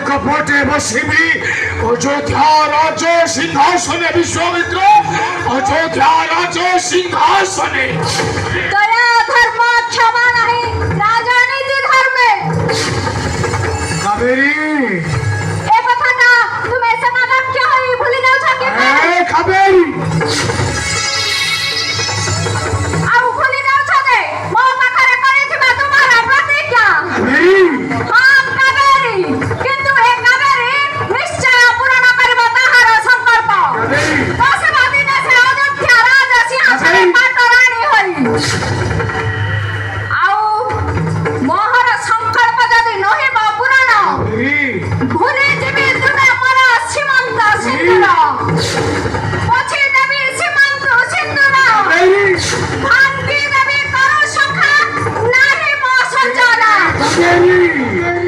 কপটে বসিবি অযোধ্যা রাজ সিংহাসনে বিশ্বমিত্র অযোধ্যা রাজ সিংহাসনে দয়া ধর্ম ক্ষমা নাহি রাজনীতি ধর্মে কাবেরী এ কথাটা তুমি সমাদক্ষ হই ভুলি যাও ছাকে কাবেরী ଆଉ ଭୁଲି ଯାଉଛ ଯେ ମୋ ପାଖରେ କରିଥିବା ତୁମର ପ୍ରତିଜ୍ଞା କାବେରୀ ହଁ କାବେରୀ କିନ୍ତୁ ଏ କାବେରୀ ନିଶ୍ଚୟ ପୂରଣ କରିବ ତାହାର ସଂକଳ୍ପ ବସିବ ଦିନେ ସେ ଅଯୋଧ୍ୟା ରାଜ ସିଂହାସନରେ ପାଟରାଣୀ ହୋଇ ଆଉ ମୋହର ସଂକଳ୍ପ ଯଦି ନହିବ ପୂରଣ ଭୁଲି ଯିବି ତୁମେ ମୋର ସୀମନ୍ତ ସିନ୍ଦୁର ପୋଛି ଦେବି ସୀମନ୍ତ ସିନ୍ଦୁର ଭାଙ୍ଗି ଦେବି କର ସଖା ନାହିଁ ମୋ ସଜନା କାବେରୀ